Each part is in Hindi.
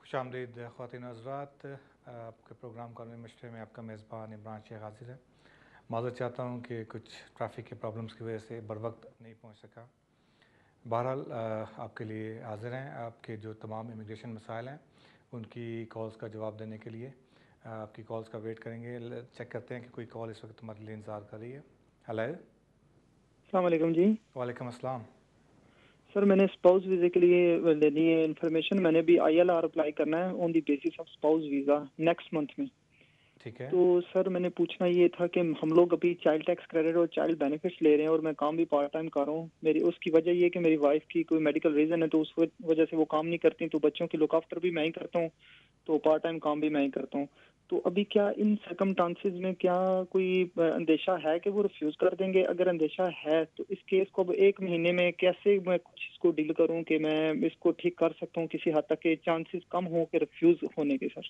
खुशामदीद ख़वातीन हज़रात, आपके प्रोग्राम कॉल में मशरे में आपका मेज़बान इमरान शेख हाजिर है। माज़रत चाहता हूँ कि कुछ ट्रैफ़िक के प्रॉब्लम्स की वजह से बर वक्त नहीं पहुँच सका। बहरहाल आपके लिए हाज़िर हैं। आपके जो तमाम इमिग्रेशन मसाइल हैं उनकी कॉल्स का जवाब देने के लिए आपकी कॉल्स का वेट करेंगे। चेक करते हैं कि कोई कॉल इस वक्त हमारे लिए इंतज़ार कर रही है। हेलो, अस्सलाम वालेकुम जी। वालेकुम अस्सलाम। सर मैंने स्पाउस वीज़े के लिए लेनी है इन्फॉर्मेशन। मैंने भी ILR अप्लाई करना है on the basis of spouse visa next month में। ठीक है, तो सर मैंने पूछना ये था कि हम लोग अभी चाइल्ड टैक्स क्रेडिट और चाइल्ड बेनिफिट्स ले रहे हैं और मैं काम भी पार्ट टाइम कर रहा हूँ। मेरी उसकी वजह ये है कि मेरी वाइफ की कोई मेडिकल रीज़न है, तो उस वजह से वो काम नहीं करती, तो बच्चों की लुक आफ्टर भी मैं ही करता हूँ, तो पार्ट टाइम काम भी मैं ही करता हूँ। तो अभी क्या इन सर्कमस्टांसेस में क्या कोई अंदेशा है कि वो रिफ्यूज़ कर देंगे? अगर अंदेशा है तो इस केस को अब 1 महीने में कैसे मैं कुछ इसको डील करूँ कि मैं इसको ठीक कर सकता हूँ किसी हद तक के चांसेस कम हो के रिफ्यूज़ होने के सर?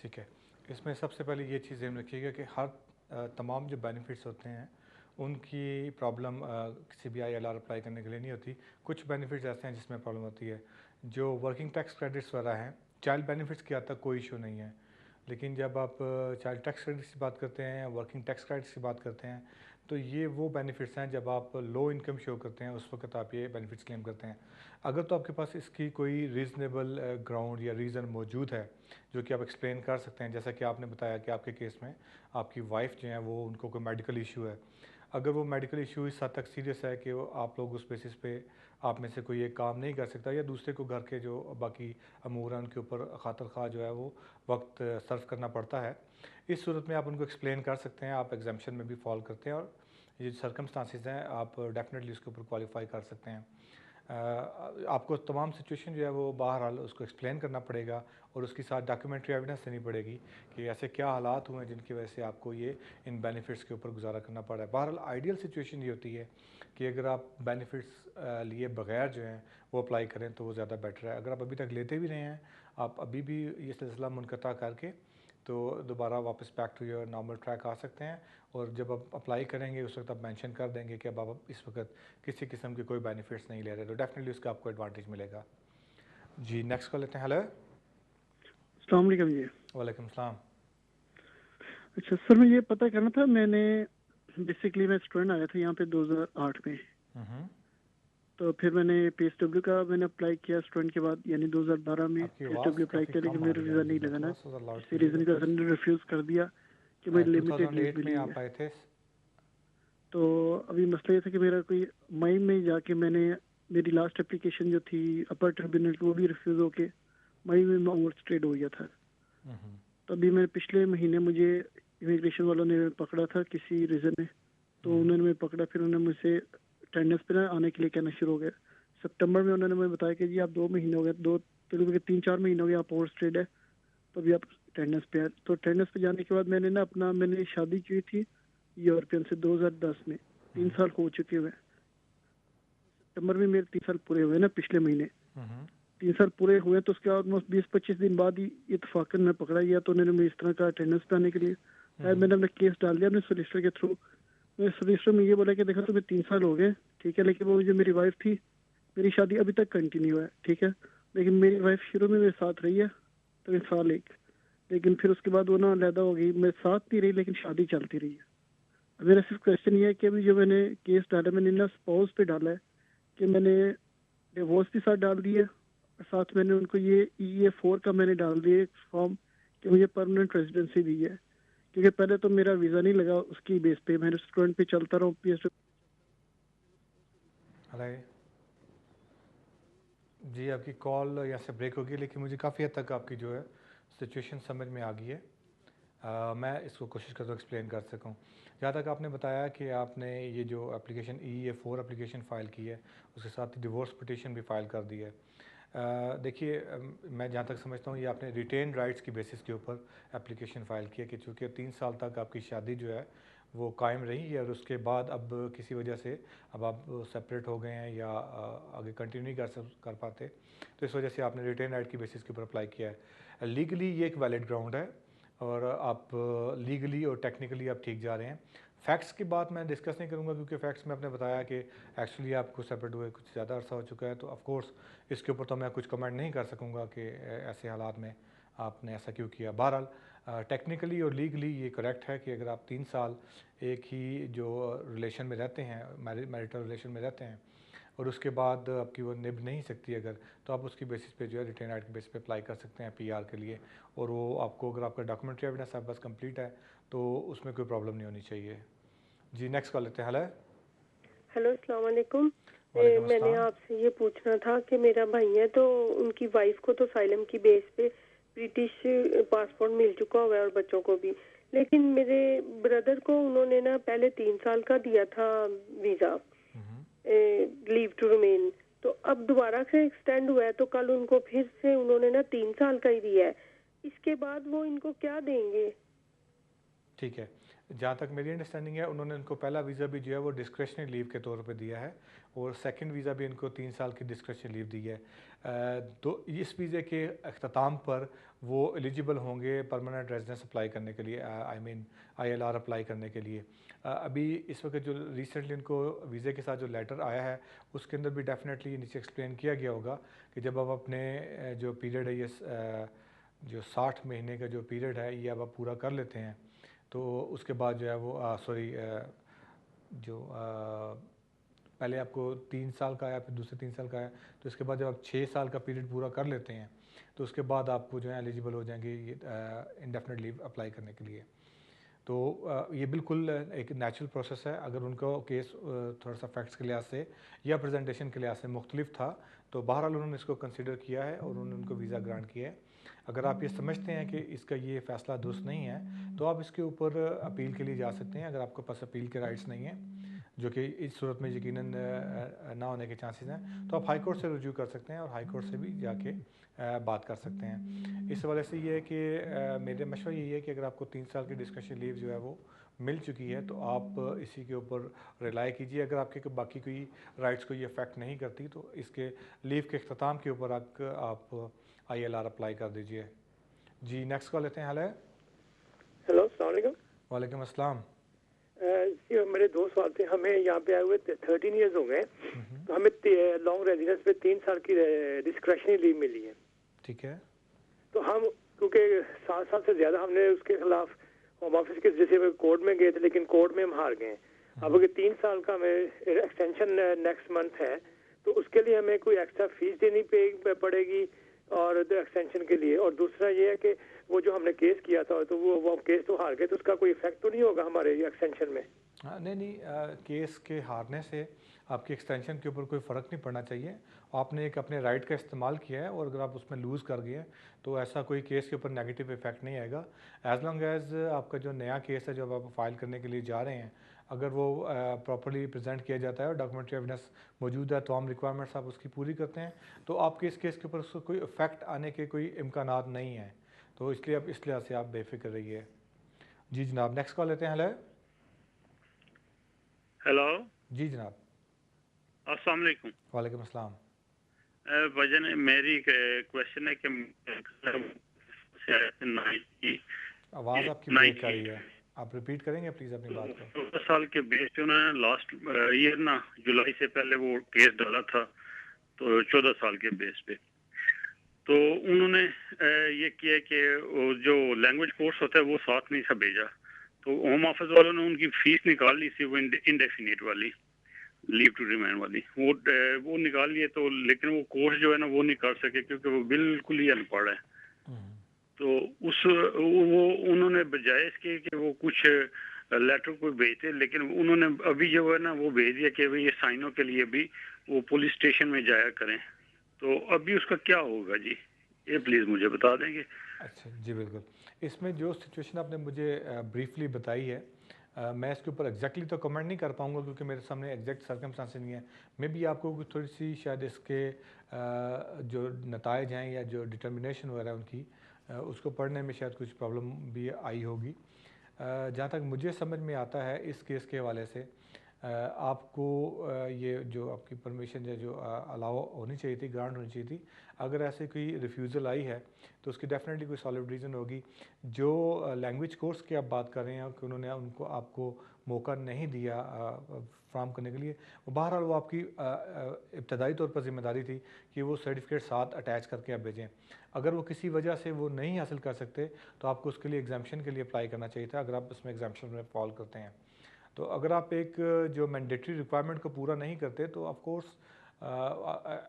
ठीक है। इसमें सबसे पहले ये चीज़ ध्यान रखिएगा कि हर तमाम जो बेनिफिट्स होते हैं उनकी प्रॉब्लम किसी भी ILR अप्लाई करने के लिए नहीं होती। कुछ बेनिफिट्स ऐसे हैं जिसमें प्रॉब्लम होती है। जो वर्किंग टैक्स क्रेडिट्स वगैरह हैं, चाइल्ड बेनिफिट्स की हद तक कोई इशू नहीं है। लेकिन जब आप चाइल्ड टैक्स क्रेडिट्स की बात करते हैं, वर्किंग टैक्स क्रेडिट्स की बात करते हैं, तो ये वो बेनिफिट्स हैं जब आप लो इनकम शो करते हैं उस वक्त आप ये बेनिफिट्स क्लेम करते हैं। अगर तो आपके पास इसकी कोई रीज़नेबल ग्राउंड या रीज़न मौजूद है जो कि आप एक्सप्लेन कर सकते हैं, जैसा कि आपने बताया कि आपके केस में आपकी वाइफ जो है वो उनको कोई मेडिकल इशू है। अगर वो मेडिकल इशू इस हद तक सीरियस है कि वो आप लोग उस बेसिस पे आप में से कोई एक काम नहीं कर सकता या दूसरे को घर के जो बाकी अमूर हैं उनके ऊपर खातर खा जो है वो वक्त सर्व करना पड़ता है, इस सूरत में आप उनको एक्सप्लेन कर सकते हैं। आप एग्जामेशन में भी फॉल करते हैं और ये सर्कमस्टांसिस हैं, आप डेफिनेटली उसके ऊपर क्वालिफाई कर सकते हैं। आपको तमाम सिचुएशन जो है वो बहरहाल उसको एक्सप्लेन करना पड़ेगा और उसके साथ डॉक्यूमेंट्री एविडेंस देनी पड़ेगी कि ऐसे क्या हालात हुए हैं जिनकी वजह से आपको ये इन बेनिफिट्स के ऊपर गुजारा करना पड़ा है। बहरहाल आइडियल सिचुएशन ये होती है कि अगर आप बेनिफिट्स लिए बगैर जो हैं वो अप्लाई करें तो वो ज़्यादा बेटर है। अगर आप अभी तक लेते भी नहीं हैं, आप अभी भी ये सिलसिला मुनक़ता करके तो दोबारा वापस back to your normal track आ सकते हैं। और जब आप अप्लाई करेंगे उस वक्त आप मेंशन कर देंगे कि अब आप इस वक्त किसी किस्म के कोई बेनिफिट्स नहीं ले रहे, तो डेफिनेटली उसका आपको एडवांटेज मिलेगा। जी, नेक्स्ट कॉल लेते हैं। हेलो, अस्सलाम वालेकुम जी। वालेकुम सलाम। अच्छा सर, मैं ये पता करना था, मैंने बेसिकली मैं स्टूडेंट आया था यहाँ पे 2008 में। हम्म, तो फिर मैंने PSW का मैंने अप्लाई किया स्टूडेंट के बाद, यानी 2012 में आपकी आवाज़ PSW अप्लाई काफ़ी किया, लेकिन कम आ मेरा रही है वीज़ा मुझे, नहीं मैं लगा ना। थोड़ा सा लाउड किसी कीजिएगा रीज़न का प्लीज़। सर ने रिफ्यूज़ कर दिया कि मुझे लिमिटेड लीव 2008 में मिली आप है। आए थे? तो अभी मसला ये था कि मेरा कोई मई में जाके मैंने मेरी लास्ट एप्लीकेशन जो थी अपर ट्रिब्यूनल की वो भी रिफ्यूज़ होके मई में मैं ओवर स्टेड हो गया था। हम्म, तो अभी मैं पिछले महीने मुझे इमिग्रेशन वालों ने पकड़ा था किसी रीज़न में, तो हम्म, उन्होंने मुझे पकड़ा, फिर उन्होंने मुझसे अटेंडेंस पे ना आने के लिए कहना शुरू हो गया। सितंबर में उन्होंने मुझे बताया कि जी आप 2 महीने हो गए, दो तकरीबन 3-4 महीने हो गए आप ओवर स्टेड है, तो अभी आप अटेंडेंस पे है। तो अटेंडेंस पे जाने के बाद मैंने शादी की थी यूरोपियन से 2010 में। 3 साल हो चुके हुए हैं। सितंबर में मेरे 3 साल पूरे हुए ना पिछले महीने। हम्म, 3 साल पूरे हुए तो उसके ऑलमोस्ट 20-25 दिन बाद ही इत्तेफाकन में पकड़ा गया, तो उन्होंने मुझे इस तरह का अटेंडेंस पे आने के लिए मैंने अपना केस डाल दिया अपने सोलिसिटर के थ्रू। मेरे सोलिसिटर में ये बोला कि देखो तुम्हें 3 साल हो गए, ठीक है, लेकिन वो जो मेरी वाइफ थी, मेरी शादी अभी तक कंटिन्यू है, ठीक है, लेकिन मेरी वाइफ शुरू में मेरे साथ रही है तो 1 साल, लेकिन फिर उसके बाद वो ना अलहदा हो गई, मेरे साथ नहीं रही लेकिन शादी चलती रही है। अब मेरा सिर्फ क्वेश्चन ये है कि अभी जो मैंने केस डाला, मैंने ना स्पाउस पे डाला है कि मैंने डिवोर्स भी साथ डाल दिया, और साथ मैंने उनको ये EA4 का मैंने डाल दिया फॉर्म कि मुझे परमानेंट रेजिडेंसी दी है, क्योंकि पहले तो मेरा वीज़ा नहीं लगा उसकी बेस पे, मैं रेस्टोरेंट पे चलता रहा हूँ। हेलो जी, आपकी कॉल यहाँ से ब्रेक होगी लेकिन मुझे काफ़ी हद तक आपकी जो है सिचुएशन समझ में आ गई है। मैं इसको कोशिश करता हूँ एक्सप्लेन कर सकूँ। जहाँ तक आपने बताया कि आपने ये जो एप्लीकेशन EA4 एप्लीकेशन फ़ाइल की है, उसके साथ ही डिवोर्स पिटीशन भी फ़ाइल कर दी है। देखिए, मैं जहाँ तक समझता हूँ ये आपने रिटेन राइट्स की बेसिस के ऊपर एप्लीकेशन फ़ाइल की है कि चूँकि 3 साल तक आपकी शादी जो है वो कायम रही है और उसके बाद अब किसी वजह से अब आप सेपरेट हो गए हैं या आगे कंटिन्यू नहीं कर पाते, तो इस वजह से आपने रिटेन राइट की बेसिस के ऊपर अप्लाई किया है। लीगली ये एक वैलिड ग्राउंड है और आप लीगली और टेक्निकली आप ठीक जा रहे हैं। फैक्ट्स की बात मैं डिस्कस नहीं करूँगा क्योंकि फैक्ट्स में आपने बताया कि एक्चुअली आपको सेपरेट हुए कुछ ज़्यादा अरसा हो चुका है, तो ऑफ कोर्स इसके ऊपर तो मैं कुछ कमेंट नहीं कर सकूँगा कि ऐसे हालात में आपने ऐसा क्यों किया। बहरहाल टेक्निकली और लीगली ये करेक्ट है कि अगर आप 3 साल एक ही जो रिलेशन में रहते हैं, मैरिटल रिलेशन में रहते हैं और उसके बाद आपकी वो निभ नहीं सकती अगर, तो आप उसकी बेसिस पे जो है रिटेन राइट के बेसिस पे अप्लाई कर सकते हैं पीआर के लिए। और वो आपको अगर आपका डॉक्यूमेंट्री एविडेंस आपके पास कंप्लीट है तो उसमें कोई प्रॉब्लम नहीं होनी चाहिए। जी नेक्स्ट कॉल लेते हैं। हेलो। हेलो, अस्सलाम वालेकुम। वालेकुम मैंने अस्सलाम। आपसे ये पूछना था कि मेरा भाई है तो उनकी वाइफ को तो साइलम की बेस पे ब्रिटिश पासपोर्ट मिल चुका हुआ है और बच्चों को भी, लेकिन मेरे ब्रदर को उन्होंने ना पहले 3 साल का दिया था वीज़ा, लीव टू रिमेन, तो अब दोबारा से एक्सटेंड हुआ है तो कल उनको फिर से उन्होंने ना 3 साल का ही दिया है। इसके बाद वो इनको क्या देंगे? ठीक है, जहाँ तक मेरी अंडरस्टैंडिंग है उन्होंने इनको पहला वीज़ा भी जो है वो डिस्क्रिशनरी लीव के तौर पे दिया है और सेकंड वीज़ा भी इनको 3 साल की डिस्क्रिशनरी लीव दी है। तो इस वीज़े के अख्ताम पर वो एलिजिबल होंगे परमानेंट रेजिडेंस अप्लाई करने के लिए, आई मीन ILR अप्लाई करने के लिए। अभी इस वक्त जो रिसेंटली इनको वीज़े के साथ जो लेटर आया है उसके अंदर भी डेफिनेटली नीचे एक्सप्लेन किया गया होगा कि जब आप अपने जो पीरियड है ये जो 60 महीने का जो पीरियड है ये अब आप पूरा कर लेते हैं तो उसके बाद जो है वो जो पहले आपको 3 साल का आया फिर दूसरे 3 साल का आया, तो इसके बाद जब आप 6 साल का पीरियड पूरा कर लेते हैं तो उसके बाद आपको जो है एलिजिबल हो जाएंगे ये इंडेफिनिट लीव अप्लाई करने के लिए। तो ये बिल्कुल एक नेचुरल प्रोसेस है। अगर उनका केस थोड़ा सा फैक्ट्स के लिहाज से या प्रेजेंटेशन के लिहाज से मुख्तलिफ था तो बहरहाल उन्होंने इसको कंसिडर किया है और उन्होंने उनको वीज़ा ग्रांट किया है। अगर आप ये समझते हैं कि इसका ये फ़ैसला दुरुस्त नहीं है तो आप इसके ऊपर अपील के लिए जा सकते हैं। अगर आपके पास अपील के राइट्स नहीं हैं, जो कि इस सूरत में यकीनन ना होने के चांसेस हैं, तो आप हाई कोर्ट से रुजू कर सकते हैं और हाई कोर्ट से भी जाके बात कर सकते हैं। इस वजह से ये है कि मेरे मशवरा यही है कि अगर आपको 3 साल की डिस्कशन लीव जो है वो मिल चुकी है तो आप इसी के ऊपर रिलाई कीजिए। अगर आपके बाकी कोई राइट्स को ये अफेक्ट नहीं करती तो इसके लीव के अख्ताम के ऊपर आप ILR अप्लाई कर दीजिए। जी नेक्स्ट कॉल लेते हैं। हेलो। हेलो, अस्सलाम वालेकुम। वालेकुम अस्सलाम। जी मेरे 2 साल थे, हमें यहाँ पे आए हुए 13 ईयर्स हो गए, तो हमें लॉन्ग रेजिडेंस पे 3 साल की डिस्क्रिशनरी लीव मिली है। ठीक है। तो हम क्योंकि 7 साल से ज़्यादा हमने उसके खिलाफ होम ऑफिस के जैसे कोर्ट में गए थे लेकिन कोर्ट में हम हार गए। अब अगर 3 साल का हमें एक्सटेंशन नेक्स्ट मंथ है तो उसके लिए हमें कोई एक्स्ट्रा फीस देनी पड़ेगी और एक्सटेंशन के लिए? और दूसरा ये है कि वो जो हमने केस किया था तो वो केस तो हार गए, तो उसका कोई इफेक्ट तो नहीं होगा हमारे एक्सटेंशन में? हाँ नहीं, केस के हारने से आपकी एक्सटेंशन के ऊपर कोई फ़र्क नहीं पड़ना चाहिए। आपने एक अपने राइट का इस्तेमाल किया है और अगर आप उसमें लूज़ कर गए तो ऐसा कोई केस के ऊपर नेगेटिव इफेक्ट नहीं आएगा। एज लॉन्ग एज आपका जो नया केस है जो आप फाइल करने के लिए जा रहे हैं, अगर वो प्रॉपर्ली प्रेजेंट किया जाता है और डॉक्यूमेंट्री एविडेंस मौजूद है, तमाम रिक्वायरमेंट्स आप उसकी पूरी करते हैं, तो आपके इस केस के ऊपर उसको कोई इफेक्ट आने के कोई इम्कानात नहीं है। तो इसलिए आप इस लिहाज से आप बेफिक्र रहिए। जी जनाब नेक्स्ट कॉल लेते हैं। हेलो। हेलो। जी जनाब। अस्सलाम वालेकुम। वालेकुम अस्सलाम। वजन मेरी क्वेश्चन है कि आवाज़ आपकी ब्रेक कर रही है, आप रिपीट करेंगे प्लीज़ अपनी बात को। 14 साल के बेस पे उन्होंने लास्ट ईयर ना जुलाई से पहले वो केस डाला था, तो 14 साल के बेस पे तो उन्होंने ये किया कि वो जो लैंग्वेज कोर्स होता है वो साथ नहीं था भेजा, तो होम ऑफिस वालों ने उनकी फीस निकाल ली थी, वो इंडेफिनिट वाली लीव टू रिमेन वाली वो निकाल लिए, तो लेकिन वो कोर्स जो है ना वो नहीं कर सके क्योंकि वो बिल्कुल ही अनपढ़ है। तो वो उन्होंने बजाय इसके कि वो कुछ लेटर को भेजते, लेकिन उन्होंने अभी जो है ना वो भेज दिया कि भाई ये साइनों के लिए भी वो पुलिस स्टेशन में जाया करें, तो अभी उसका क्या होगा जी, ये प्लीज़ मुझे बता देंगे। अच्छा जी बिल्कुल, इसमें जो सिचुएशन आपने मुझे ब्रीफली बताई है, मैं इसके ऊपर एग्जैक्टली तो कमेंट नहीं कर पाऊंगा क्योंकि मेरे सामने एग्जैक्ट सर्कमस्टांस नहीं है। मे बी आपको थोड़ी सी शायद इसके जो नताइज हैं या जो डिटर्मिनेशन वगैरह उनकी उसको पढ़ने में शायद कुछ प्रॉब्लम भी आई होगी। जहाँ तक मुझे समझ में आता है इस केस के हवाले से, आपको ये जो आपकी परमिशन या जो अलाउ होनी चाहिए थी, ग्रांट होनी चाहिए थी, अगर ऐसे कोई रिफ्यूज़ल आई है तो उसकी डेफिनेटली कोई सॉलिड रीज़न होगी। जो लैंग्वेज कोर्स की आप बात कर रहे हैं कि उन्होंने उनको आपको मौका नहीं दिया फ्राहम करने के लिए, वो बहरहाल वो आपकी इब्तदाई तौर पर ज़िम्मेदारी थी कि वो सर्टिफिकेट साथ अटैच करके आप भेजें। अगर वो किसी वजह से वो नहीं हासिल कर सकते तो आपको उसके लिए एग्जामेशन के लिए अप्लाई करना चाहिए था, अगर आप उसमें एग्जामेशन में फॉल करते हैं। तो अगर आप एक जो मैंडेटरी रिक्वायरमेंट को पूरा नहीं करते तो ऑफ कोर्स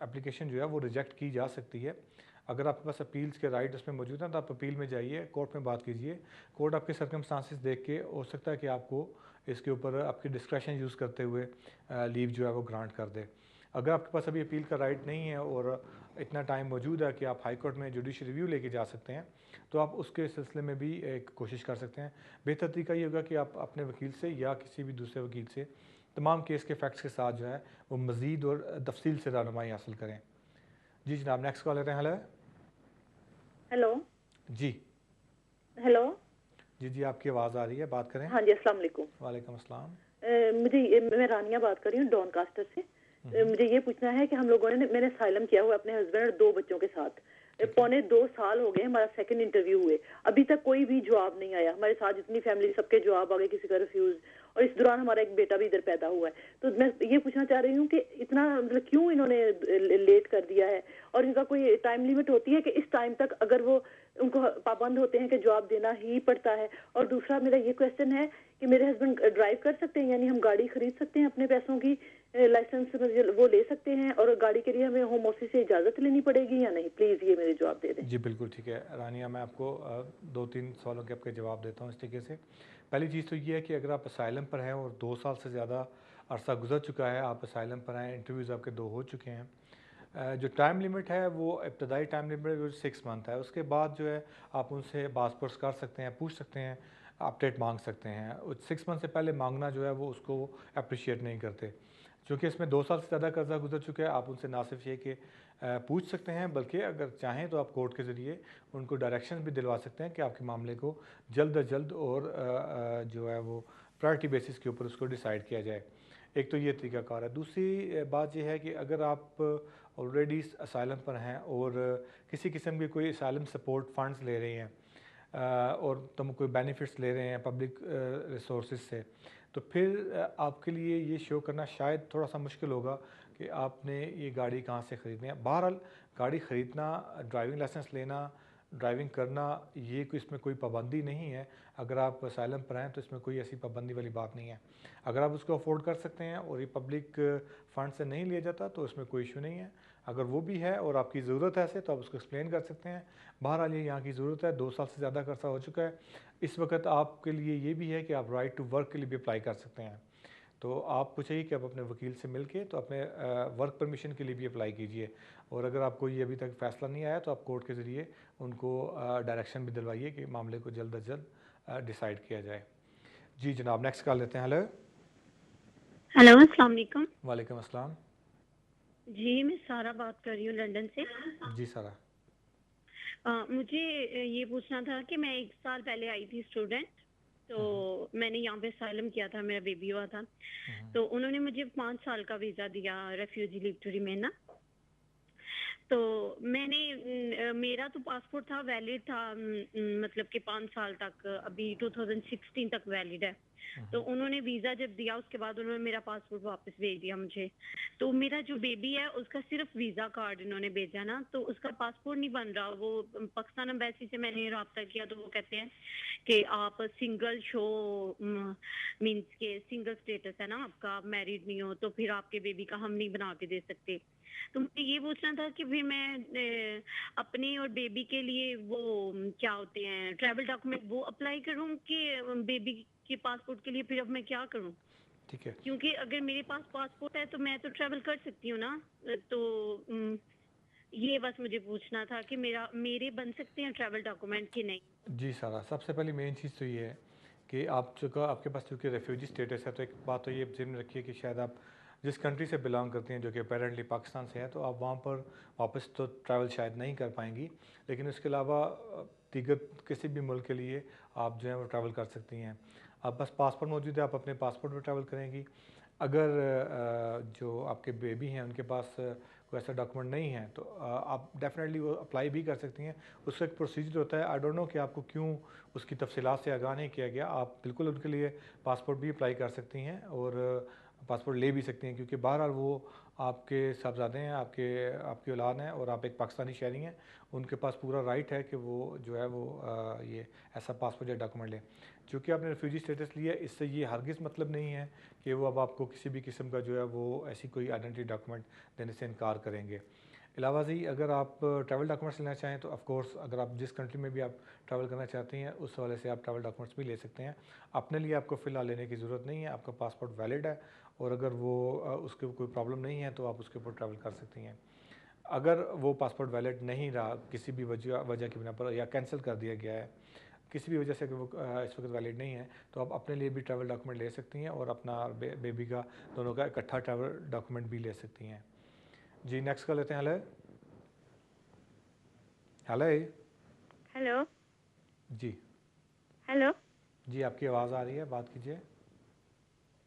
एप्लीकेशन जो है वो रिजेक्ट की जा सकती है। अगर आपके पास अपील्स के राइट उसमें मौजूद हैं तो आप अपील में जाइए, कोर्ट में बात कीजिए। कोर्ट आपके सर्कमस्टांसिस देख के हो सकता है कि आपको इसके ऊपर आपकी डिस्क्रेशन यूज़ करते हुए लीव जो है वो ग्रांट कर दे। अगर आपके पास अभी अपील का राइट नहीं है और इतना टाइम मौजूद है कि आप हाई कोर्ट में जुडिशल रिव्यू लेके जा सकते हैं, तो आप उसके सिलसिले में भी एक कोशिश कर सकते हैं। बेहतर तरीका ये होगा कि आप अपने वकील से या किसी भी दूसरे वकील से तमाम केस के फैक्ट्स के साथ जो है वो मज़ीद और तफसील से रहनुमाई हासिल करें। जी जनाब, नेक्स्ट कॉल लेते हैं। हेलो हेलो जी। हेलो जी जी, आपकी आवाज़ आ रही है, बात करें। हाँ जी, अस्सलाम वालेकुम। वालेकुम अस्सलाम। मैं रानिया बात कर रही हूँ डॉनकास्टर से। मुझे ये पूछना है कि हम लोगों ने मैंने असाइलम किया हुआ अपने हस्बैंड और 2 बच्चों के साथ। पौने 2 साल हो गए, हमारा सेकंड इंटरव्यू हुए, अभी तक कोई भी जवाब नहीं आया। हमारे साथ जितनी फैमिली सबके जवाब आ गए, किसी का रिफ्यूज, और इस दौरान हमारा एक बेटा भी इधर पैदा हुआ है। तो मैं ये पूछना चाह रही हूँ कि इतना मतलब क्यों इन्होंने लेट कर दिया है, और इनका कोई टाइम लिमिट होती है कि इस टाइम तक अगर वो उनको पाबंद होते हैं कि जवाब देना ही पड़ता है। और दूसरा मेरा ये क्वेश्चन है कि मेरे हस्बैंड ड्राइव कर सकते हैं, यानी हम गाड़ी खरीद सकते हैं अपने पैसों की, लाइसेंस वो ले सकते हैं, और गाड़ी के लिए हमें होम ऑफिस से इजाज़त लेनी पड़ेगी या नहीं? प्लीज़ ये मेरे जवाब दे दें। जी बिल्कुल ठीक है रानिया, मैं आपको 2-3 सवालों के आपके जवाब देता हूँ इस तरीके से। पहली चीज़ तो ये है कि अगर आप असाइलम पर हैं और 2 साल से ज़्यादा अरसा गुजर चुका है, आप असाइलम पर आए, इंटरव्यूज़ आपके 2 हो चुके हैं, जो टाइम लिमिट है वो इब्तदाई टाइम लिमिट जो 6 मंथ है। उसके बाद जो है आप उनसे पासपोर्ट्स कर सकते हैं, पूछ सकते हैं, अपडेट मांग सकते हैं। 6 मंथ से पहले मांगना जो है वो उसको अप्रिशिएट नहीं करते। चूँकि इसमें 2 साल से ज़्यादा कर्जा गुजर चुका है, आप उनसे ना सिर्फ ये कि पूछ सकते हैं, बल्कि अगर चाहें तो आप कोर्ट के ज़रिए उनको डायरेक्शन भी दिलवा सकते हैं कि आपके मामले को जल्द अज जल्द और जो है वो प्रायोरिटी बेसिस के ऊपर उसको डिसाइड किया जाए। एक तो ये तरीकाकार है। दूसरी बात यह है कि अगर आप ऑलरेडी असाइलम पर हैं और किसी किस्म के कोई असाइलम सपोर्ट फंड्स ले रहे हैं और तुम कोई बेनिफिट्स ले रहे हैं पब्लिक रिसोर्स से, तो फिर आपके लिए ये शो करना शायद थोड़ा सा मुश्किल होगा कि आपने ये गाड़ी कहाँ से ख़रीदनी है। बहरहाल गाड़ी ख़रीदना, ड्राइविंग लाइसेंस लेना, ड्राइविंग करना, ये कोई इसमें कोई पाबंदी नहीं है। अगर आप असाइलम पर आएँ तो इसमें कोई ऐसी पाबंदी वाली बात नहीं है। अगर आप उसको अफोर्ड कर सकते हैं और ये पब्लिक फ़ंड से नहीं लिया जाता तो इसमें कोई इशू नहीं है। अगर वो भी है और आपकी ज़रूरत है ऐसे, तो आप उसको एक्सप्लेन कर सकते हैं। बहरहाल ये यहाँ की ज़रूरत है, 2 साल से ज़्यादा का अर्सा हो चुका है। इस वक्त आपके लिए ये भी है कि आप राइट टू वर्क के लिए भी अप्लाई कर सकते हैं। तो आपको चाहिए कि आप अपने वकील से मिलके तो अपने वर्क परमिशन के लिए भी अप्लाई कीजिए। और अगर आपको ये अभी तक फ़ैसला नहीं आया तो आप कोर्ट के ज़रिए उनको डायरेक्शन भी दिलवाइए कि मामले को जल्द अज जल्द डिसाइड किया जाए। जी जनाब, नेक्स्ट कॉल लेते हैं। हेलो हेलो, अस्सलाम वालेकुम। वालेकुम अस्सलाम। जी, मैं सारा बात कर रही हूँ लंदन से। जी सारा, मुझे ये पूछना था कि मैं 1 साल पहले आई थी स्टूडेंट, तो मैंने यहाँ पे असाइलम किया था, मेरा बेबी हुआ था, तो उन्होंने मुझे 5 साल का वीज़ा दिया, रेफ्यूजी लीव टू रिमेन ना। तो मैंने मेरा तो पासपोर्ट था, वैलिड था, मतलब कि 5 साल तक, अभी 2016 तक वैलिड है। तो उन्होंने वीज़ा जब दिया उसके बाद उन्होंने मेरा पासपोर्ट वापस भेज दिया मुझे। तो मेरा जो बेबी है उसका सिर्फ वीज़ा कार्ड इन्होंने भेजा ना, तो उसका पासपोर्ट नहीं बन रहा। वो पाकिस्तान एम्बेसी से मैंने रब्ता किया तो वो कहते हैं कि आप सिंगल शो मीन्स के सिंगल स्टेटस है ना आपका, आप मैरिड नहीं हो, तो फिर आपके बेबी का हम नहीं बना के दे सकते। तो मुझे ये पूछना था कि फिर मैं अपने और बेबी के लिए वो क्या होते हैं ट्रैवल डॉक्यूमेंट वो अप्लाई करूं कि बेबी के पासपोर्ट के लिए फिर अब मैं क्या करूं? ठीक है। क्योंकि अगर मेरे पास पासपोर्ट है तो मैं तो ट्रैवल कर सकती हूँ ना। तो ये बस मुझे पूछना था कि मेरे बन सकते हैं ट्रैवल डॉक्यूमेंट कि नहीं। जी सारा, सबसे पहली मेन चीज़ तो ये है कि आपके पास चूँकि रेफ्यूजी स्टेटस है, तो एक बात तो ये ज़हन में रखिए कि शायद आप जिस कंट्री से बिलोंग करती हैं, जो कि अपेरेंटली पाकिस्तान से है, तो आप वहाँ पर वापस तो ट्रैवल शायद नहीं कर पाएंगी, लेकिन उसके अलावा दीगर किसी भी मुल्क के लिए आप जो है वो ट्रैवल कर सकती हैं। आप बस पासपोर्ट मौजूद है, आप अपने पासपोर्ट में ट्रैवल करेंगी। अगर जो आपके बेबी हैं उनके पास कोई ऐसा डॉक्यूमेंट नहीं है तो आप डेफिनेटली वो अप्लाई भी कर सकती हैं। उसका एक प्रोसीजर होता है, आई डोंट नो कि आपको क्यों उसकी तफसीलात से आगाह नहीं किया गया। आप बिल्कुल उनके लिए पासपोर्ट भी अप्लाई कर सकती हैं और पासपोर्ट ले भी सकती हैं, क्योंकि बहरहाल वो आपके साहबजादे हैं, आपकी औलाद हैं और आप एक पाकिस्तानी शहरी हैं। उनके पास पूरा राइट है कि वो जो है वो ये ऐसा पासपोर्ट या डॉक्यूमेंट लें। चूँकि आपने रिफ्यूजी स्टेटस लिया, इससे ये हरगिज़ मतलब नहीं है कि वो अब आपको किसी भी किस्म का जो है वो ऐसी कोई आइडेंटिटी डॉक्यूमेंट देने से इनकार करेंगे। अलावा जी, अगर आप ट्रैवल डॉक्यूमेंट्स लेना चाहें तो ऑफ़ कोर्स अगर आप जिस कंट्री में भी आप ट्रैवल करना चाहती हैं उस हवाले से आप ट्रैवल डॉक्यूमेंट्स भी ले सकते हैं। अपने लिए आपको फ़िलहाल लेने की ज़रूरत नहीं है, आपका पासपोर्ट वैलिड है और अगर वो उसके कोई प्रॉब्लम नहीं है तो आप उसके ऊपर ट्रैवल कर सकती हैं। अगर वो पासपोर्ट वैलिड नहीं रहा किसी भी वजह की बिना पर या कैंसिल कर दिया गया है किसी भी वजह से, अगर वो इस वक्त वैलिड नहीं है तो आप अपने लिए भी ट्रैवल डॉक्यूमेंट ले सकती हैं और अपना बेबी का दोनों का इकट्ठा ट्रैवल डॉक्यूमेंट भी ले सकती हैं। जी नेक्स्ट कर लेते हैं। हेलो हेलो हेलो जी हेलो जी, आपकी आवाज़ आ रही है, बात कीजिए।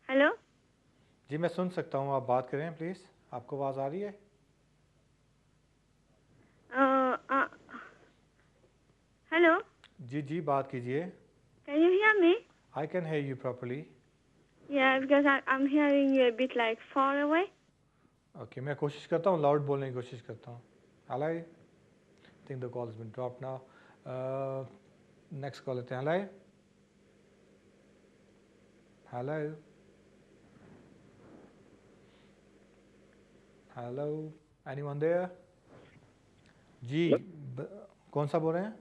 हेलो जी मैं सुन सकता हूँ, आप बात करें प्लीज़, आपको आवाज़ आ रही है? हेलो जी जी, बात कीजिए। Can you hear me? I can hear you properly. Yeah, because I'm hearing you a bit like far away. Okay, मैं कोशिश करता हूँ लाउड बोलने की कोशिश करता हूँ। Hello, think the call has been dropped now. Next call लेते हैं। Hello hello hello, anyone there? जी कौन सा बोल रहे हैं?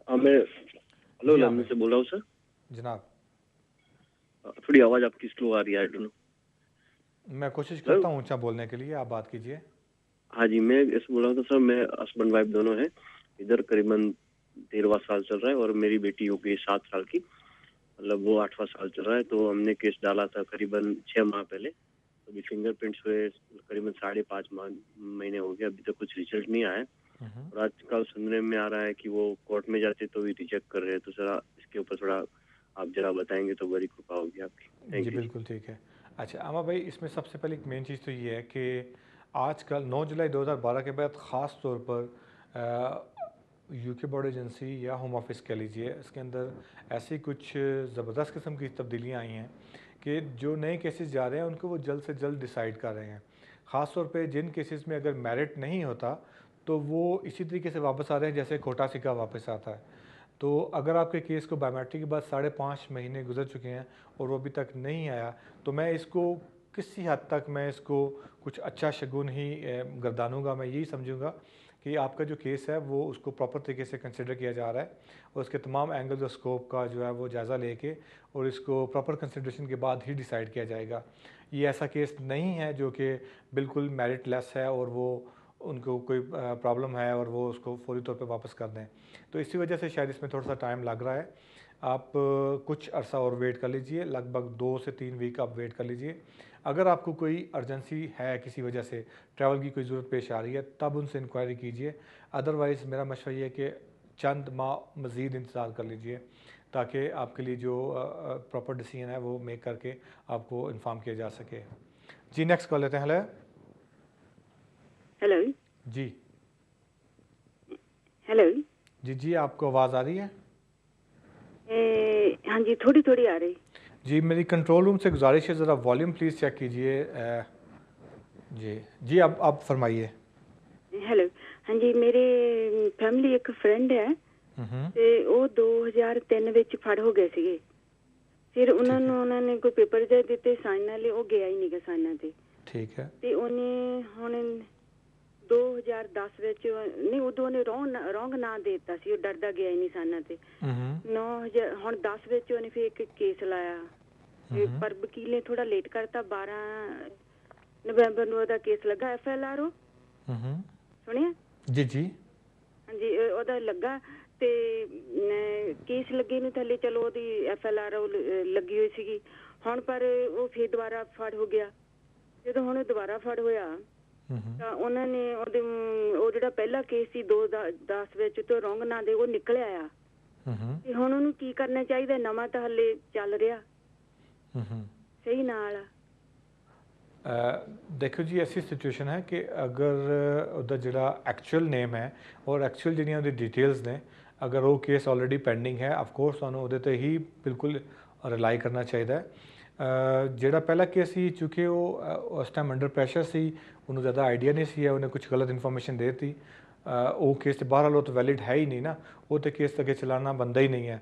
मैं हेलो जी, लंदन से बोल रहा हूँ सर। जनाब थोड़ी आवाज़ आपकी स्लो आ रही है, आई डोंट नो। मैं कोशिश करता हूँ ऊंचा बोलने के लिए, आप बात कीजिए। हाँ जी, मैं ऐसे बोल रहा था सर, मैं हस्बैंड वाइफ दोनों हैं इधर, करीबन 13वां साल चल रहा है और मेरी बेटी हो गई 7 साल की, मतलब वो 8वां साल चल रहा है। तो हमने केस डाला था करीबन 6 माह पहले, तो अभी फिंगरप्रिंट्स हुए करीबन 5.5 महीने हो गए, अभी तक कुछ रिजल्ट नहीं आया। और आजकल सुनने में आ रहा है कि वो कोर्ट में जाते तो भी रिजेक्ट कर रहे हैं। तो सर इसके ऊपर थोड़ा आप जरा बताएंगे तो बड़ी कृपा होगी आपकी। थैंक जी यू। बिल्कुल ठीक है। अच्छा आमा भाई, इसमें सबसे पहले एक मेन चीज़ तो ये है कि आजकल 9 जुलाई 2012 के बाद ख़ास तौर पर यूके बोर्ड एजेंसी या होम ऑफिस कह लीजिए, इसके अंदर ऐसी कुछ ज़बरदस्त किस्म की तब्दीलियाँ आई हैं कि जो नए केसेस जा रहे हैं उनको वो जल्द से जल्द डिसाइड कर रहे हैं। ख़ास तौर पे जिन केसेस में अगर मेरिट नहीं होता तो वो इसी तरीके से वापस आ रहे हैं जैसे खोटा सिक्का वापस आता है। तो अगर आपके केस को बायोमेट्रिक के बाद 5.5 महीने गुजर चुके हैं और वो अभी तक नहीं आया, तो मैं इसको किसी हद तक मैं इसको कुछ अच्छा शगुन ही गर्दानूंगा। मैं यही समझूंगा कि आपका जो केस है वो उसको प्रॉपर तरीके से कंसिडर किया जा रहा है और उसके तमाम एंगल्स और स्कोप का जो है वो जायज़ा लेके और इसको प्रॉपर कंसिडरेशन के बाद ही डिसाइड किया जाएगा। ये ऐसा केस नहीं है जो कि बिल्कुल मेरिट लेस है और वो उनको कोई प्रॉब्लम है और वो उसको फौरी तौर पे वापस कर दें। तो इसी वजह से शायद इसमें थोड़ा सा टाइम लग रहा है। आप कुछ अरसा और वेट कर लीजिए, लगभग 2 से 3 वीक आप वेट कर लीजिए। अगर आपको कोई अर्जेंसी है, किसी वजह से ट्रैवल की कोई ज़रूरत पेश आ रही है, तब उनसे इंक्वायरी कीजिए। अदरवाइज़ मेरा मशवरा ये है कि चंद माह मज़ीद इंतज़ार कर लीजिए ताकि आपके लिए जो प्रॉपर डिसीजन है वो मेक करके आपको इन्फॉर्म किया जा सके। जी नेक्स्ट कॉल लेते हैं। हेलो हेलो जी हेलो जी जी, आपको आवाज़ आ रही है? हाँ जी, थोड़ी थोड़ी आ रही। जी मेरी कंट्रोल रूम से गुजारिश है, ज़रा वॉल्यूम प्लीज़ चेक कीजिए। जी जी, आप फरमाइए। हेलो, हाँ जी, मेरे फैमिली एक फ्रेंड है ਤੇ ਉਹ 2003 ਵਿੱਚ ਫੜ ਹੋ ਗਏ ਸੀਗੇ। ਫਿਰ ਉਹਨਾਂ ਨੇ ਕੋਈ ਪੇਪਰ ਦੇ ਦਿੱਤੇ ਸਾਈਨ ਵਾਲੇ, ਉਹ ਗਿਆ ਹੀ ਨਹੀਂਗਾ ਸਾਈਨਾਂ ਤੇ। ਠੀਕ ਹੈ। ਤੇ ਉਹਨੇ ਹੁਣ 2010 ਵਿੱਚ ਨਹੀਂ, ਉਦੋਂ ਉਹਨੇ ਰੋਂਗ ਨਾਂ ਦੇ ਦਿੱਤਾ ਸੀ, ਉਹ ਡਰਦਾ ਗਿਆ ਹੀ ਨਹੀਂ ਸਾਈਨਾਂ ਤੇ। 9000 ਹੁਣ 10 ਵਿੱਚ ਉਹਨੇ ਫਿਰ ਇੱਕ ਕੇਸ ਲਾਇਆ ਪਰ ਵਕੀਲ ਨੇ ਥੋੜਾ ਲੇਟ ਕਰਤਾ। 12 ਨਵੰਬਰ ਨੂੰ ਉਹਦਾ ਕੇਸ ਲੱਗਾ FLR। ਸੁਣਿਆ? ਜੀ ਜੀ ਹਾਂਜੀ, ਉਹਦਾ ਲੱਗਾ ਤੇ ਕੇਸ ਲੱਗੇ ਨੂੰ ਥੱਲੇ ਚਲੋ ਉਹਦੀ FLR ਲੱਗੀ ਹੋਈ ਸੀਗੀ ਹੁਣ, ਪਰ ਉਹ ਫਿਰ ਦੁਬਾਰਾ ਫੜ ਹੋ ਗਿਆ। ਜਦੋਂ ਹੁਣ ਦੁਬਾਰਾ ਫੜ ਹੋਇਆ ਤਾਂ ਉਹਨਾਂ ਨੇ ਉਹ ਜਿਹੜਾ ਪਹਿਲਾ ਕੇਸ ਸੀ 2010 ਵਿੱਚ ਤੇ ਰੋਂਗ ਨਾਂ ਦੇ ਉਹ ਨਿਕਲਿਆ ਆ। ਤੇ ਹੁਣ ਉਹਨੂੰ ਕੀ ਕਰਨਾ ਚਾਹੀਦਾ? ਨਵਾਂ ਤਾਂ ਹਲੇ ਚੱਲ ਰਿਹਾ ਸਹੀ ਨਾਲ। देखो जी ऐसी सिचुएशन है कि अगर उधर ਜਿਹੜਾ एक्चुअल नेम है और एक्चुअल ਜਿਹੜੀਆਂ ਉਹਦੀ डिटेल्स ने अगर वो केस ऑलरेडी पेंडिंग है ऑफ कोर्स ਤੁਹਾਨੂੰ ਉਹਦੇ ਤੇ ਹੀ ਬਿਲकुल ਰਿਲਾਈ ਕਰਨਾ ਚਾਹੀਦਾ ਹੈ। ਜਿਹੜਾ ਪਹਿਲਾ ਕੇਸ ਸੀ ਚूँकि ਉਹ ਉਸ ਟਾਈਮ ਅੰਡਰ ਪ੍ਰੈਸ਼ਰ ਸੀ ਉਹਨੂੰ ਜ਼ਿਆਦਾ ਆਈਡੀਆ ਨਹੀਂ ਸੀ ਉਹਨੇ ਕੁਝ ਗਲਤ ਇਨਫੋਰਮੇਸ਼ਨ ਦੇ ਦਿੱਤੀ ਉਹ ਕੇਸ ਤੇ ਬਹਰਹਾਲ ਉਹ ਤਾਂ ਵੈਲਿਡ ਹੈ ਹੀ ਨਹੀਂ ਨਾ ਉਹ ਤੇ ਕੇਸ ਅੱਗੇ ਚਲਾਉਣਾ ਬੰਦਾ ਹੀ ਨਹੀਂ ਹੈ।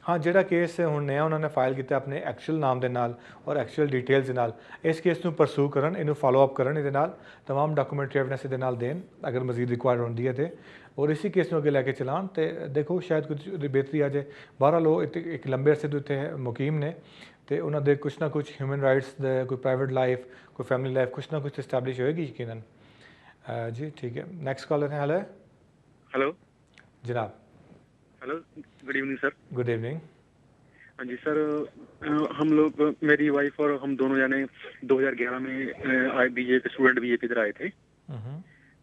हाँ ਜਿਹੜਾ ਕੇਸ ਹੁਣ ਨया उन्होंने फाइल ਕੀਤਾ ਆਪਣੇ ਐਕਚੁਅਲ ਨਾਮ ਦੇ ਨਾਲ ਔਰ ਐਕਚੁਅਲ ਡਿਟੇਲਸ ਦੇ ਨਾਲ ਇਸ ਕੇਸ ਨੂੰ ਪਰਸੂ ਕਰਨ ਇਹਨੂੰ ਫਾਲੋ ਅਪ ਕਰਨ ਇਹਦੇ ਨਾਲ तमाम ਡਾਕੂਮੈਂਟਰੀ ਐਵੀਡੈਂਸ ਇਹਦੇ ਨਾਲ ਦੇਣ ਅਗਰ ਮਜ਼ੀਦ ਰਿਕੁਆਇਰਡ ਹੁੰਦੀ ਹੈ ਤੇ ਔਰ ਇसी ਕੇਸ ਨੂੰ ਅੱਗੇ ਲੈ ਕੇ ਚਲਾਉਣ ਤੇ ਦੇਖੋ ਸ਼ਾਇਦ ਕੁਝ ਉਹਦੀ ਬਿਹਤਰੀ ਆ ਜਾਏ। ਬਹਰਹਾਲ ਉਹ ਇੱਕ ਲੰਬੇ ਅਰਸੇ ਤੋਂ ਇੱਥੇ ਮੁਕੀਮ ਨੇ ਤੇ ਉਹਨਾਂ ਦੇ ਕੁਛ ਨਾ ਕੁਛ ਹਿਊਮਨ ਰਾਈਟਸ ਦੇ ਕੋਈ ਪ੍ਰਾਈਵੇਟ ਲਾਈਫ ਕੋਈ ਫੈਮਿਲੀ ਲਾਈਫ ਕੁਛ ਨਾ ਕੁਛ ਇਸਟੈਬਲਿਸ਼ ਹੋਏਗੀ ਯਕੀਨਨ। जी ठीक है नेक्स्ट कॉलर है। हेलो जनाब। Hello good evening sir. Good evening. हाँ जी सर हम लोग मेरी वाइफ और हम दोनों जाने 2011 में आए बीजेपी स्टूडेंट बीजेपी इधर आए थे।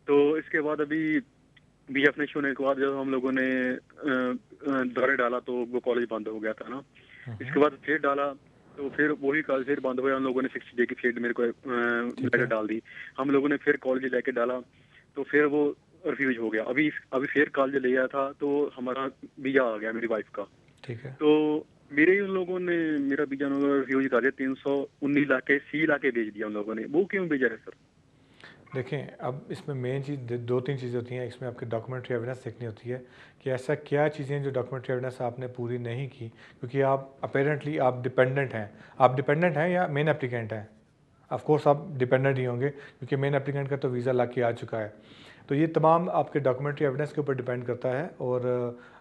तो इसके बाद अभी बीजेपी फिनिश होने के बाद जब हम लोगों ने दौरे डाला तो वो कॉलेज बंद हो गया था ना। इसके बाद फिर डाला तो फिर वही कॉलेज फिर बंद हुआ। हम लोगों ने 60 डे की फिर मेरे को लेटर डाल दी। हम लोगों ने फिर कॉलेज लेके डाला तो फिर वो रिफ्यूज हो गया। अभी फिर कॉलेज ले आया था तो हमारा वीजा आ गया मेरी वाइफ का। ठीक है। तो मेरे उन लोगों ने मेरा वीजा रिफ्यूज कर दिया 319 लाख के 80 लाख भेज दिया उन लोगों ने। वो क्यों भेजा है सर? देखें अब इसमें मेन चीज़ दो तीन चीज़ें होती हैं इसमें आपकी डॉक्यूमेंट्री एविडेंस देखनी होती है कि ऐसा क्या चीज़ें जो डॉक्यूमेंट्री एविडेंस आपने पूरी नहीं की क्योंकि आप अपेरेंटली आप डिपेंडेंट हैं या मेन एप्लीकेंट हैं। ऑफ कोर्स आप डिपेंडेंट ही होंगे क्योंकि मेन एप्लीकेंट का तो वीज़ा ला के आ चुका है। तो ये तमाम आपके डॉक्यूमेंट्री एविडेंस के ऊपर डिपेंड करता है और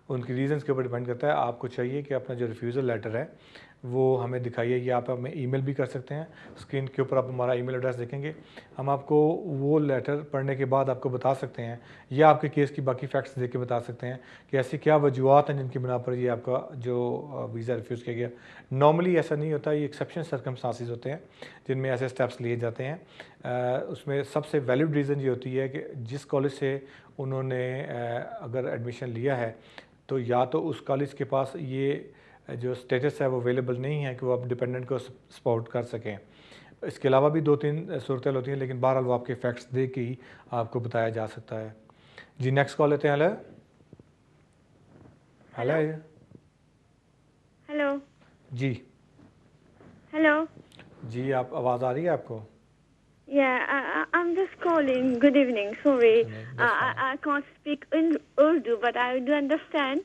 उनकी रीजंस के ऊपर डिपेंड करता है। आपको चाहिए कि अपना जो रिफ्यूज़ल लेटर है वो हमें दिखाइए या आप हमें ईमेल भी कर सकते हैं। स्क्रीन के ऊपर आप हमारा ईमेल एड्रेस देखेंगे हम आपको वो लेटर पढ़ने के बाद आपको बता सकते हैं या आपके केस की बाकी फैक्ट्स देख के बता सकते हैं कि ऐसी क्या वजूहत हैं जिनकी बिना पर ये आपका जो वीज़ा रिफ्यूज़ किया गया। नॉर्मली ऐसा नहीं होता, ये एक्सेप्शन सर्कमस्टांसिस होते हैं जिनमें ऐसे स्टेप्स लिए जाते हैं। उसमें सबसे वैलिड रीज़न ये होती है कि जिस कॉलेज से उन्होंने अगर एडमिशन लिया है तो या तो उस कॉलेज के पास ये जो स्टेटस है वो अवेलेबल नहीं है कि वो आप डिपेंडेंट को सपोर्ट कर सकें। इसके अलावा भी दो तीन सूरतें होती हैं लेकिन बहरहाल वो आपके फैक्ट्स दे के ही आपको बताया जा सकता है। जी नेक्स्ट कॉल लेते हैं। हेलो हेलो जी। हेलो जी आप आवाज़ आ रही है आपको? Yeah, I'm just calling. Good evening. Sorry, I can't speak in Urdu, but I do understand.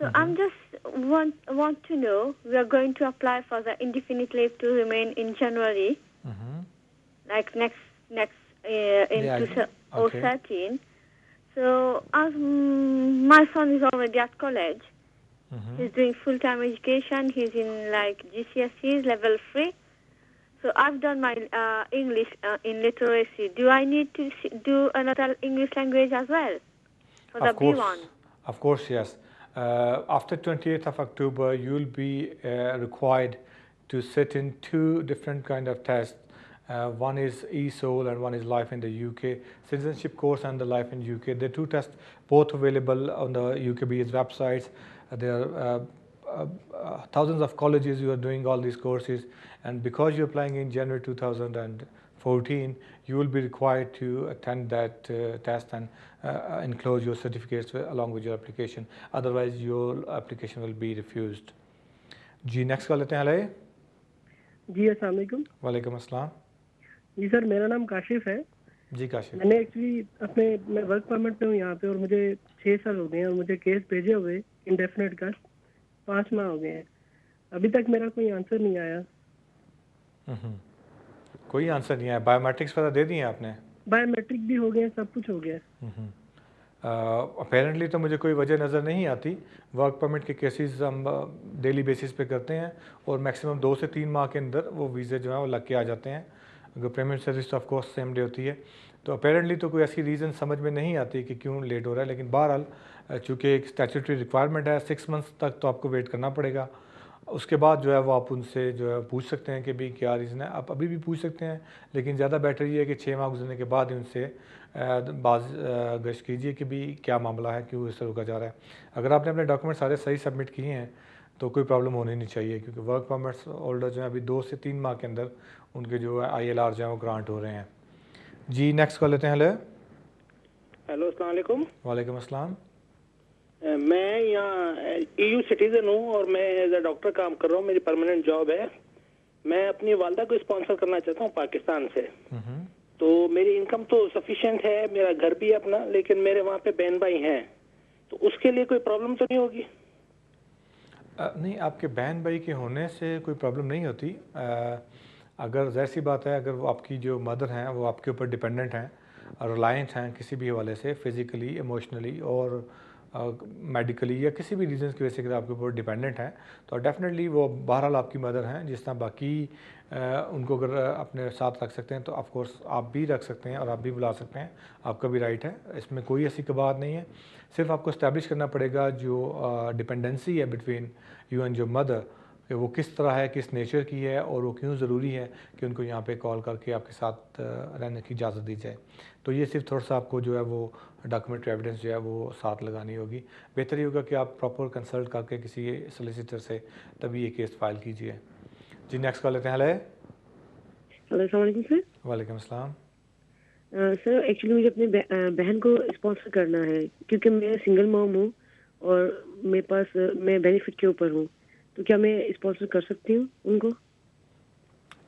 So I'm just want to know. We are going to apply for the indefinite leave to remain in January, like next in 2013. So as my son is already at college, he's doing full-time education. He's in like GCSEs level 3. So I've done my English in literacy. Do I need to do another English language as well for the B1? Of course, yes. After 28th of October, you will be required to sit in two different kind of tests. One is ESOL and one is Life in the UK, citizenship course and the Life in UK. There are two tests, both available on the UKB's websites. There are thousands of colleges who are doing all these courses, and because you're applying in January 2014, you will be required to attend that test and enclose your certificates along with your application. Otherwise, your application will be refused. जी नेक्स्ट कॉल लेते हैं। हेलो जी अस्सलाम वालेकुम। वालेकुम अस्सलाम। जी सर मेरा नाम काशिफ है। जी काशिफ। मैंने एक्चुअली मैं वर्क परमिट पे हूँ यहाँ पे और मुझे 6 साल हो गए हैं और मुझे केस भेजे हुए इंडेफिनेट का 5 माह हो गए हैं। अभी तक मेरा कोई आंसर नहीं आया। कोई आंसर नहीं आया। बायोमेट्रिक्स वगैरह दे दिए आपने? बायोमेट्रिक भी हो गए, सब कुछ हो गया। अपेरेंटली तो मुझे कोई वजह नज़र नहीं आती। वर्क परमिट के केसेस हम डेली बेसिस पे करते हैं और मैक्सिमम 2 से 3 माह के अंदर वो वीज़े जो है वो लग के आ जाते हैं। अगर payment service of course same day होती है तो अपेरेंटली तो कोई ऐसी रीज़न समझ में नहीं आती कि क्यों लेट हो रहा है। लेकिन बहरहाल चूँकि एक स्टैट्यूटरी रिक्वायरमेंट है 6 मंथ्स तक तो आपको वेट करना पड़ेगा। उसके बाद जो है वो आप उनसे जो है पूछ सकते हैं कि भाई क्या रीज़न है। आप अभी भी पूछ सकते हैं लेकिन ज़्यादा बेटर ये है कि 6 माह गुजरने के बाद ही उनसे गश्त कीजिए कि भाई क्या मामला है, क्यों इससे रुका जा रहा है। अगर आपने अपने डॉक्यूमेंट सारे सही सबमिट किए हैं तो कोई प्रॉब्लम होनी नहीं चाहिए, क्योंकि वर्क परमिट्स होल्डर जो है अभी 2 से 3 माह के अंदर उनके जो है ILR जो है वो ग्रांट हो रहे हैं। जी नेक्स्ट कॉल लेते हैं। हेलो हेलो, अस्सलाम वालेकुम। वालेकुम अस्सलाम। मैं यहाँ EU सिटीजन हूँ और मैं एज अ डॉक्टर काम कर रहा हूँ, मेरी परमानेंट जॉब है। मैं अपनी वालदा को स्पॉन्सर करना चाहता हूँ पाकिस्तान से। तो मेरी इनकम तो सफिशिएंट है, मेरा घर भी है अपना, लेकिन मेरे वहाँ पे बहन भाई हैं, तो उसके लिए कोई प्रॉब्लम तो नहीं होगी? नहीं, आपके बहन भाई के होने से कोई प्रॉब्लम नहीं होती। अगर जैसी बात है, अगर वो आपकी जो मदर हैं वो आपके ऊपर डिपेंडेंट हैं, रिलायंट हैं किसी भी हवाले से, फिज़िकली, इमोशनली और मेडिकली या किसी भी रीज़न की वजह से अगर आपके ऊपर डिपेंडेंट हैं, तो डेफिनेटली वो बहरहाल आपकी मदर हैं। जिस तरह बाकी उनको अगर अपने साथ रख सकते हैं तो ऑफ कोर्स आप भी रख सकते हैं और आप भी बुला सकते हैं, आपका भी राइट है, इसमें कोई ऐसी बात नहीं है। सिर्फ आपको इस्टेब्लिश करना पड़ेगा जो डिपेंडेंसी है between you and your mother, कि वो किस तरह है, किस नेचर की है और वो क्यों ज़रूरी है कि उनको यहाँ पे कॉल करके आपके साथ रहने की इजाज़त दी जाए। तो ये सिर्फ थोड़ा सा आपको जो है वो डॉक्यूमेंट्री एविडेंस जो है वो साथ लगानी होगी। बेहतर ये होगा कि आप प्रॉपर कंसल्ट करके किसी सोलिसिटर से तभी ये केस फाइल कीजिए। जी नेक्स्ट कॉल लेते हैं। हेलो अस्सलाम वालेकुम सर। वालेकुम अस्सलाम। सर एक्चुअली मुझे अपनी बहन को स्पॉन्सर करना है, क्योंकि मैं सिंगल मॉम हूँ और मेरे पास मैं बेनिफिट के ऊपर हूँ, तो क्या मैं स्पॉन्सर कर सकती हूँ उनको?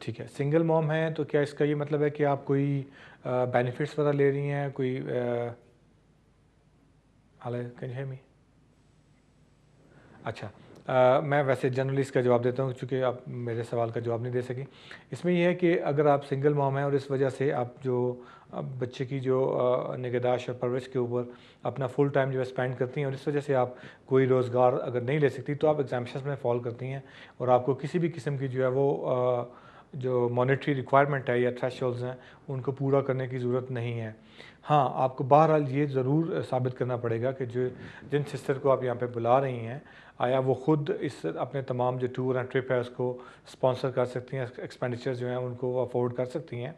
ठीक है, सिंगल मॉम है तो क्या इसका ये मतलब है कि आप कोई बेनिफिट्स वगैरह ले रही हैं, कोई हेलो कैन यू हियर मी? अच्छा, मैं वैसे जनरली इसका जवाब देता हूँ, चूँकि आप मेरे सवाल का जवाब नहीं दे सकी। इसमें यह है कि अगर आप सिंगल मॉम हैं और इस वजह से आप जो बच्चे की जो निगहदाश्त और परवरिश के ऊपर अपना फुल टाइम जो है स्पेंड करती हैं और इस वजह से आप कोई रोज़गार अगर नहीं ले सकती, तो आप एग्जामिशंस में फॉल करती हैं और आपको किसी भी किस्म की जो है वो जो मॉनेटरी रिक्वायरमेंट है या थ्रेशोल्ड्स हैं उनको पूरा करने की ज़रूरत नहीं है। हाँ, आपको बहरहाल ये ज़रूर साबित करना पड़ेगा कि जो जिन सिस्टर को आप यहाँ पे बुला रही हैं, आया वो ख़ुद इस अपने तमाम जो टूर एंड ट्रिप है उसको स्पॉन्सर कर सकती हैं, एक्सपेंडिचर जो हैं उनको अफोर्ड कर सकती हैं,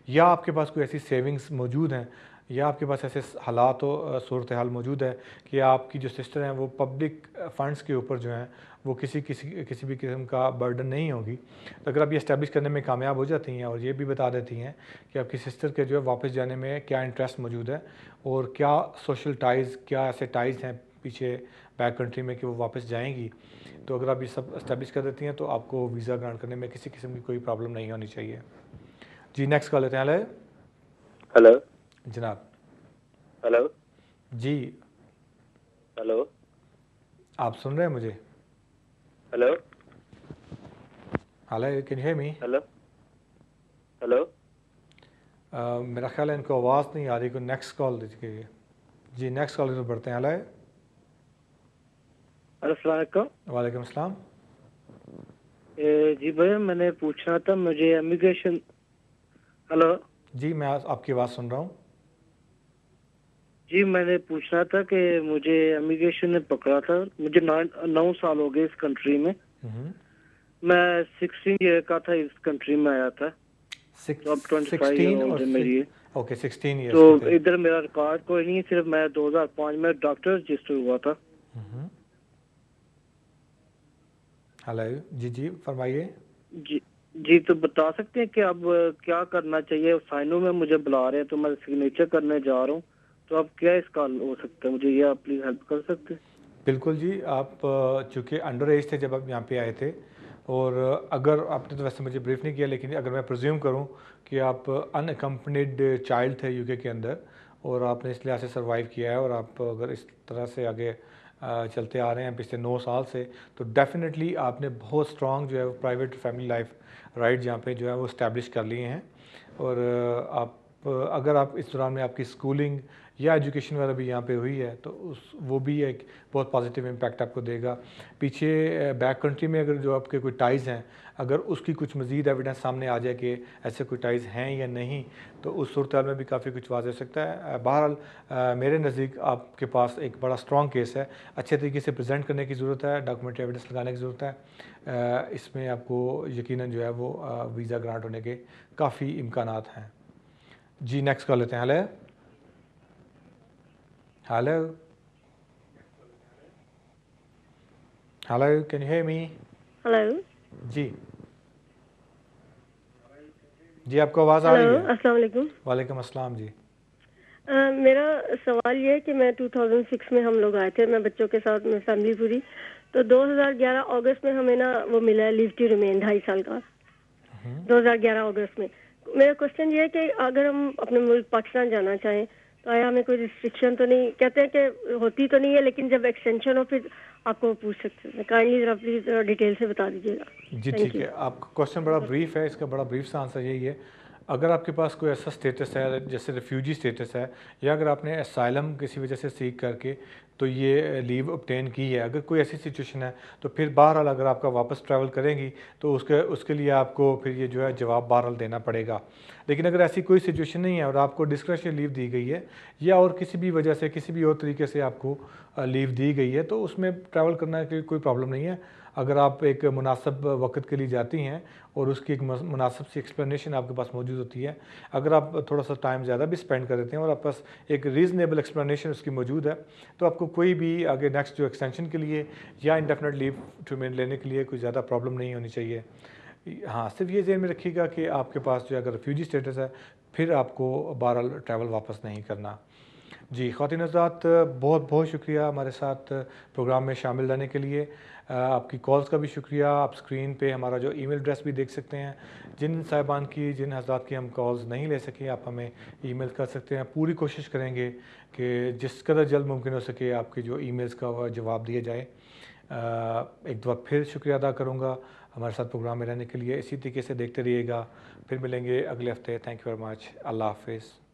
या आपके पास कोई ऐसी सेविंग्स मौजूद हैं, या आपके पास ऐसे हालात और सूरत हाल मौजूद है कि आपकी जो सिस्टर हैं वो पब्लिक फ़ंड्स के ऊपर जो हैं वो किसी भी किस्म का बर्डन नहीं होगी। तो अगर आप ये इस्टेब्लिश करने में कामयाब हो जाती हैं और ये भी बता देती हैं कि आपकी सिस्टर के जो है वापस जाने में क्या इंटरेस्ट मौजूद है और क्या सोशल टाइज़, क्या ऐसे टाइज़ हैं पीछे बैक कंट्री में कि वो वापस जाएंगी, तो अगर आप ये सब इस्टेब्लिश कर देती हैं तो आपको वीज़ा ग्रांट करने में किसी किस्म की कोई प्रॉब्लम नहीं होनी चाहिए। जी नेक्स्ट कॉल लेते हैं। हेलो हेलो जनाब। हेलो जी हेलो, आप सुन रहे हैं मुझे? Hello hello can you hear me? Hello hello, मेरा ख्याल है इनको आवाज़ नहीं आ रही, को नेक्स्ट कॉल दीजिए। जी नेक्स्ट कॉल तो बढ़ते हैं। हेलो अस्सलाम वालेकुम। वालेकुम अस्सलाम। जी भैया, मैंने पूछना था, मुझे इमिग्रेशन। हेलो जी, मैं आपकी आवाज़ सुन रहा हूँ। जी, मैंने पूछना था कि मुझे इमिग्रेशन ने पकड़ा था, मुझे 9 साल हो गए इस कंट्री में। मैं 16 ईयर का था, इस कंट्री में आया था, तो अब 25 ईयर ओल्ड है मेरी। Okay 16 year. तो इधर मेरा रिकॉर्ड कोई नहीं है, सिर्फ मैं 2005 में डॉक्टर रजिस्टर हुआ था। हेलो जी जी फरमाइए। जी जी, तो बता सकते हैं कि अब क्या करना चाहिए? साइनो में मुझे बुला रहे हैं तो मैं सिग्नेचर करने जा रहा हूँ, तो अब क्या इसका हो सकता है? मुझे ये आप प्लीज़ हेल्प कर सकते हैं? बिल्कुल जी, आप चूँकि अंडर एज थे जब आप यहाँ पे आए थे, और अगर आपने तो वैसे मुझे ब्रीफ नहीं किया, लेकिन अगर मैं प्रिज्यूम करूँ कि आप अनअकम्पनीड चाइल्ड थे यूके के अंदर और आपने इस लिहाज से सर्वाइव किया है और आप अगर इस तरह से आगे चलते आ रहे हैं पिछले 9 साल से, तो डेफिनेटली आपने बहुत स्ट्रॉन्ग जो है वो प्राइवेट फैमिली लाइफ राइट यहाँ पे जो है वो इस्टेब्लिश कर लिए हैं। और आप अगर आप इस दौरान में आपकी स्कूलिंग या एजुकेशन वगैरह भी यहाँ पे हुई है तो वो भी एक बहुत पॉजिटिव इम्पैक्ट आपको देगा। पीछे बैक कंट्री में अगर जो आपके कोई टाइज़ हैं, अगर उसकी कुछ मज़ीद एविडेंस सामने आ जाए कि ऐसे कोई टाइज़ हैं या नहीं, तो उस सूरत में भी काफ़ी कुछ वाज़ हो सकता है। बहरहाल मेरे नज़दीक आपके पास एक बड़ा स्ट्रॉन्ग केस है, अच्छे तरीके से प्रेजेंट करने की ज़रूरत है, डॉक्यूमेंट्री एविडेंस लगाने की ज़रूरत है। इसमें आपको यकीनन जो है वो वीज़ा ग्रांट होने के काफ़ी इम्कानात हैं। जी नेक्स्ट कॉल लेते हैं। Hello hello hello, can you hear me? Hello जी जी, आपको आवाज़ आ रही हेलो, है? अस्सलाम वालेकुम। वालेकुम अस्सलाम जी। मेरा सवाल ये है कि मैं 2006 में हम लोग आए थे, मैं बच्चों के साथ, मैं फैमिली पूरी। तो 2011 अगस्त में हमें ना वो मिला है लीव टू रिमेन 2.5 साल का, 2011 अगस्त में। मेरा क्वेश्चन ये है कि अगर हम अपने मुल्क पाकिस्तान जाना चाहें तो आया हमें कोई रिस्ट्रिक्शन तो नहीं? कहते हैं कि होती तो नहीं है, लेकिन जब एक्सटेंशन हो फिर आपको पूछ सकते हैं। काइंडली ज़रा प्लीज़ डिटेल से बता दीजिएगा। जी Thank ठीक you. है, आपका क्वेश्चन बड़ा ब्रीफ है, इसका बड़ा ब्रीफ सा आंसर यही है, अगर आपके पास कोई ऐसा स्टेटस है जैसे रिफ्यूजी स्टेटस है, या अगर आपने असाइलम किसी वजह से सीख करके तो ये लीव ऑब्टेन की है, अगर कोई ऐसी सिचुएशन है तो फिर बहरहाल अगर आपका वापस ट्रैवल करेंगी तो उसके लिए आपको फिर ये जो है जवाब बहरहाल देना पड़ेगा। लेकिन अगर ऐसी कोई सिचुएशन नहीं है और आपको डिस्क्रिशनरी लीव दी गई है या और किसी भी वजह से किसी भी और तरीके से आपको लीव दी गई है तो उसमें ट्रैवल करने की कोई प्रॉब्लम नहीं है। अगर आप एक मुनासिब वक्त के लिए जाती हैं और उसकी एक मुनासिब सी एक्सप्लेनेशन आपके पास मौजूद होती है, अगर आप थोड़ा सा टाइम ज़्यादा भी स्पेंड कर देते हैं और आपके पास एक रीज़नेबल एक्सप्लेनेशन उसकी मौजूद है, तो आपको कोई भी आगे नेक्स्ट जो एक्सटेंशन के लिए या इंडेफिनेट लीव टू रिमेन लेने के लिए कोई ज़्यादा प्रॉब्लम नहीं होनी चाहिए। हाँ, सिर्फ ये ज़हन में रखिएगा कि आपके पास जो अगर रिफ्यूजी स्टेटस है फिर आपको बहरहाल ट्रैवल वापस नहीं करना। जी ख़वातीन हज़रात, बहुत बहुत शुक्रिया हमारे साथ प्रोग्राम में शामिल रहने के लिए। आपकी कॉल्स का भी शुक्रिया। आप स्क्रीन पे हमारा जो ईमेल एड्रेस भी देख सकते हैं। जिन हज़रात की हम कॉल्स नहीं ले सके, आप हमें ईमेल कर सकते हैं। पूरी कोशिश करेंगे कि जिस कदर जल्द मुमकिन हो सके आपके जो ईमेल्स का जवाब दिया जाए। एक दफ़ा फिर शुक्रिया अदा करूँगा हमारे साथ प्रोग्राम में रहने के लिए। इसी तरीके से देखते रहिएगा। फिर मिलेंगे अगले हफ्ते। Thank you very much. अल्लाह हाफिज़।